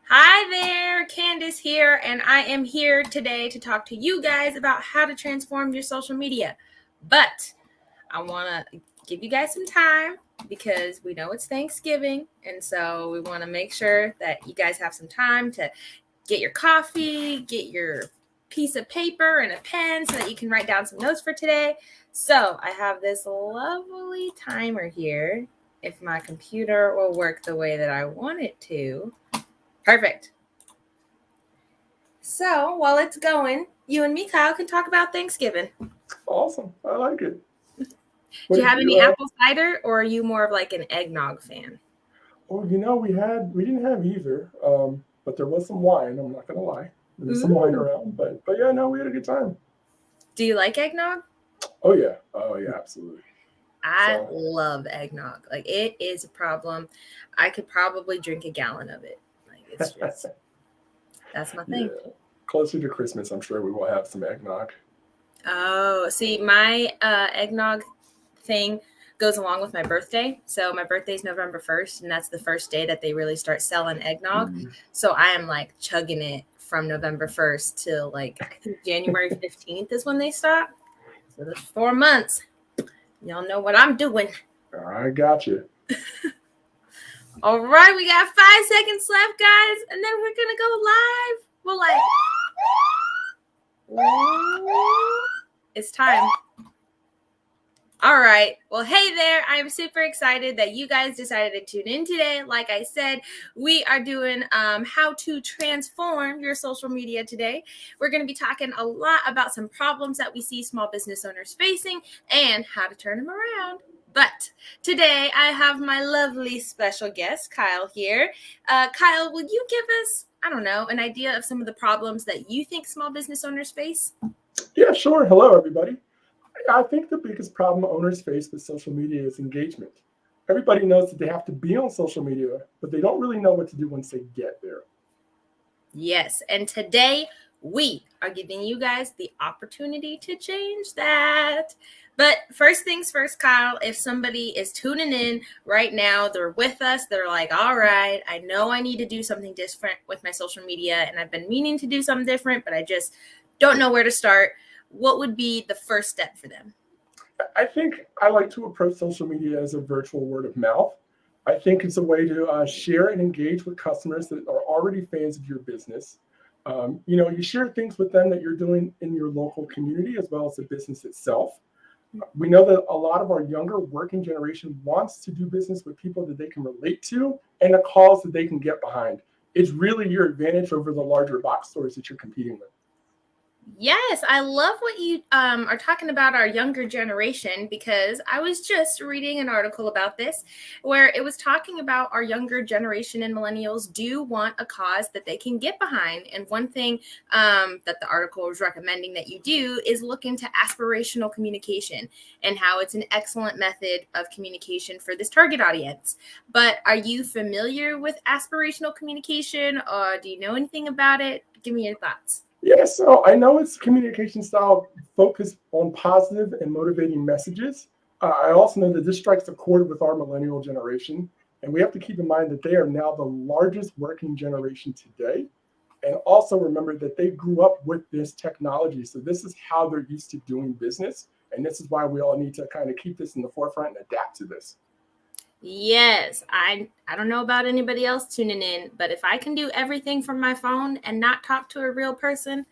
Hi there, Candace here, and I am here today to talk to you guys about how to transform your social media. But I want to give you guys some time because we know it's Thanksgiving, and so we want to make sure that you guys have some time to get your coffee, get your piece of paper and a pen so that you can write down some notes for today. So I have this lovely timer here. If my computer will work the way that I want it to. Perfect. So while it's going, you and me, Kyle, can talk about Thanksgiving. Awesome. I like it. Do you What have do any you apple cider, or are you more of like an eggnog fan? we didn't have either, but there was some wine. I'm not gonna lie, there was some wine Ooh. around, but yeah, no, we had a good time. Do you like eggnog? Oh yeah, absolutely. I So love eggnog. Like it is a problem. I could probably drink a gallon of it. Like it's just that's my thing. yeah, closer to Christmas, I'm sure we will have some eggnog. Oh, see, my eggnog thing goes along with my birthday. So my birthday is November 1st, and that's the first day that they really start selling eggnog. Mm. So I am like chugging it from November 1st till like I think January 15th is when they stop. So the 4 months. Y'all know what I'm doing. I got you. All right, we got 5 seconds left, guys, and then we're gonna go live. We're like, it's time. All right. Well, hey there. I am super excited that you guys decided to tune in today. Like I said, we are doing how to transform your social media today. We're going to be talking a lot about some problems that we see small business owners facing and how to turn them around. But today I have my lovely special guest, Kyle, here. Kyle, will you give us, I don't know, an idea of some of the problems that you think small business owners face? Yeah, sure. Hello, everybody. I think the biggest problem owners face with social media is engagement. Everybody knows that they have to be on social media, but they don't really know what to do once they get there. Yes. And today we are giving you guys the opportunity to change that. But first things first, Kyle, if somebody is tuning in right now, they're with us, they're like, all right, I know I need to do something different with my social media, and I've been meaning to do something different, but I just don't know where to start. What would be the first step for them? I think I like to approach social media as a virtual word of mouth. I think it's a way to share and engage with customers that are already fans of your business. You share things with them that you're doing in your local community as well as the business itself. We know that a lot of our younger working generation wants to do business with people that they can relate to and a cause that they can get behind. It's really your advantage over the larger box stores that you're competing with. Yes, I love what you are talking about our younger generation because I was just reading an article about this where it was talking about our younger generation and millennials do want a cause that they can get behind. And one thing that the article was recommending that you do is look into aspirational communication and how it's an excellent method of communication for this target audience. But are you familiar with aspirational communication or do you know anything about it? Give me your thoughts. Yeah, so I know it's communication style focused on positive and motivating messages. I also know that this strikes a chord with our millennial generation, and we have to keep in mind that they are now the largest working generation today. And also remember that they grew up with this technology. So this is how they're used to doing business. And this is why we all need to kind of keep this in the forefront and adapt to this. Yes, I don't know about anybody else tuning in, but if I can do everything from my phone and not talk to a real person,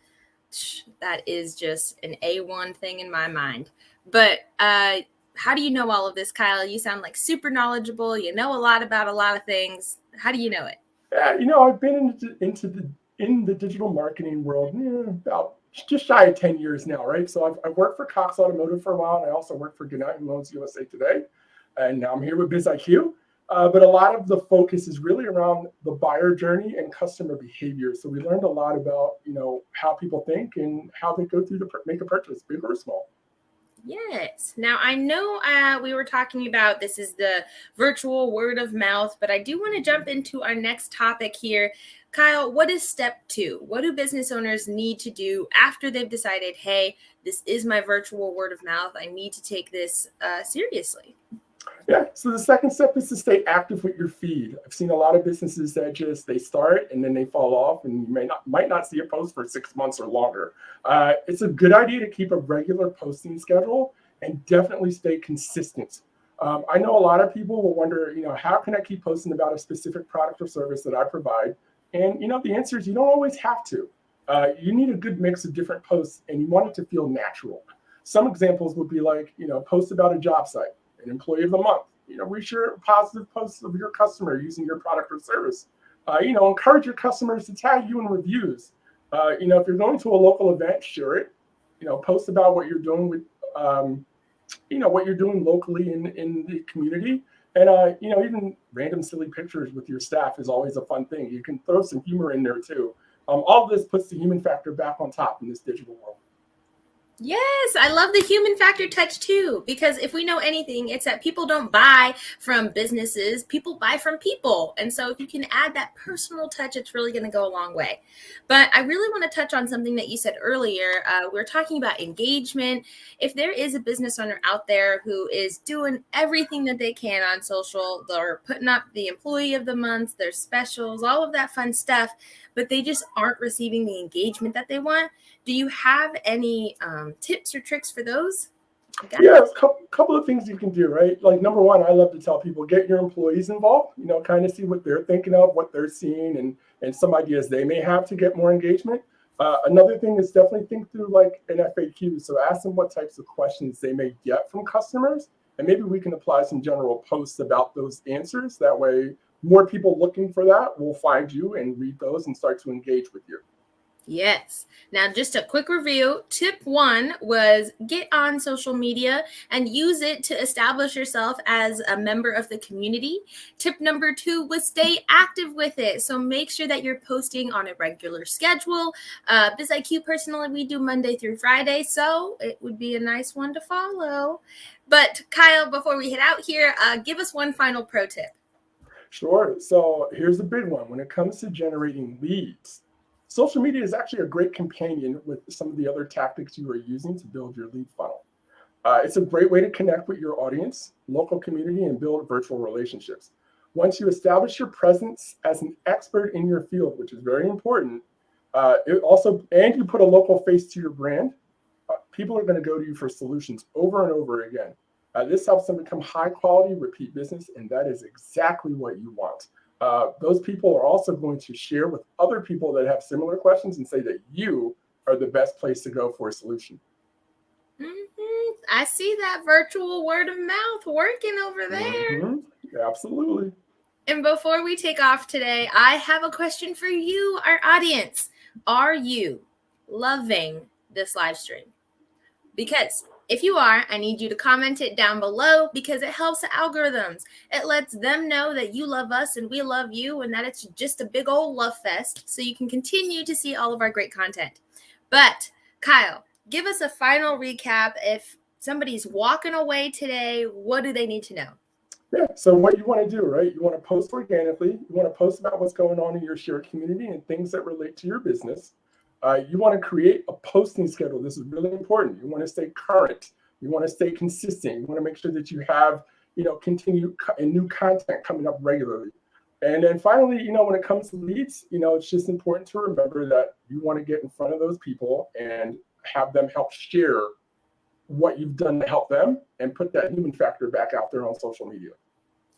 that is just an A1 thing in my mind. But how do you know all of this, Kyle? You sound like super knowledgeable. You know a lot about a lot of things. How do you know it? I've been in the digital marketing world about just shy of 10 years now, right? So I've worked for Cox Automotive for a while, and I also worked for Gannett Loans USA today, and now I'm here with BizIQ. But a lot of the focus is really around the buyer journey and customer behavior. So we learned a lot about how people think and how they go through to make a purchase, big or small. Yes. Now, I know we were talking about this is the virtual word of mouth, but I do want to jump into our next topic here. Kyle, what is step two? What do business owners need to do after they've decided, hey, this is my virtual word of mouth? I need to take this seriously. Yeah. So the second step is to stay active with your feed. I've seen a lot of businesses that just they start and then they fall off, and you might not see a post for 6 months or longer. It's a good idea to keep a regular posting schedule and definitely stay consistent. I know a lot of people will wonder, how can I keep posting about a specific product or service that I provide? And the answer is you don't always have to. You need a good mix of different posts, and you want it to feel natural. Some examples would be like, post about a job site, an employee of the month. Reshare positive posts of your customer using your product or service. Encourage your customers to tag you in reviews. If you're going to a local event, share it. Post about what you're doing with, what you're doing locally in the community. And, even random silly pictures with your staff is always a fun thing. You can throw some humor in there too. All of this puts the human factor back on top in this digital world. Yes, I love the human factor touch too, because if we know anything, it's that people don't buy from businesses, people buy from people. And so if you can add that personal touch, it's really going to go a long way. But I really want to touch on something that you said earlier. We were talking about engagement. If there is a business owner out there who is doing everything that they can on social, they're putting up the employee of the month, their specials, all of that fun stuff, but they just aren't receiving the engagement that they want. Do you have any tips or tricks for those? Yeah, a couple of things you can do, right? Like number one, I love to tell people get your employees involved. Kind of see what they're thinking of, what they're seeing, and some ideas they may have to get more engagement. Another thing is definitely think through like an FAQ. So ask them what types of questions they may get from customers, and maybe we can apply some general posts about those answers. That way, more people looking for that will find you and read those and start to engage with you. Yes. Now, just a quick review. Tip 1 was get on social media and use it to establish yourself as a member of the community. Tip number 2 was stay active with it. So make sure that you're posting on a regular schedule. BizIQ personally, we do Monday through Friday, so it would be a nice one to follow. But Kyle, before we head out here, give us one final pro tip. Sure. So here's the big one. When it comes to generating leads, social media is actually a great companion with some of the other tactics you are using to build your lead funnel. It's a great way to connect with your audience, local community, and build virtual relationships. Once you establish your presence as an expert in your field, which is very important, and you put a local face to your brand, people are going to go to you for solutions over and over again. This helps them become high quality, repeat business, and that is exactly what you want. Those people are also going to share with other people that have similar questions and say that you are the best place to go for a solution. I see that virtual word of mouth working over there. Absolutely. And before we take off today, I have a question for you, our audience. Are you loving this live stream? Because if you are, I need you to comment it down below because it helps the algorithms. It lets them know that you love us and we love you and that it's just a big old love fest so you can continue to see all of our great content. But Kyle, give us a final recap. If somebody's walking away today, what do they need to know? Yeah, so what you want to do, right? You want to post organically. You want to post about what's going on in your shared community and things that relate to your business. You want to create a posting schedule. This is really important. You want to stay current. You want to stay consistent. You want to make sure that you have, continued and new content coming up regularly. And then finally, when it comes to leads, it's just important to remember that you want to get in front of those people and have them help share what you've done to help them and put that human factor back out there on social media.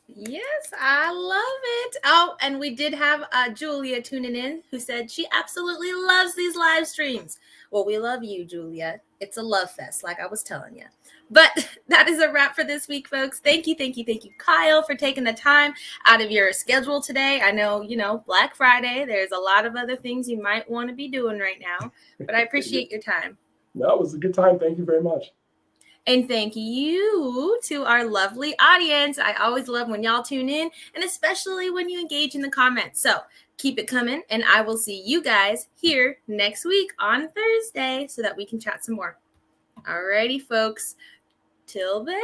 Yes, I love it. Oh, and we did have Julia tuning in who said she absolutely loves these live streams. Well, we love you, Julia. It's a love fest, like I was telling you. But that is a wrap for this week, folks. Thank you, Kyle, for taking the time out of your schedule today. I know, Black Friday, there's a lot of other things you might want to be doing right now, but I appreciate your time. No, it was a good time. Thank you very much. And thank you to our lovely audience. I always love when y'all tune in, and especially when you engage in the comments. So keep it coming, and I will see you guys here next week on Thursday so that we can chat some more. Alrighty, folks. Till then.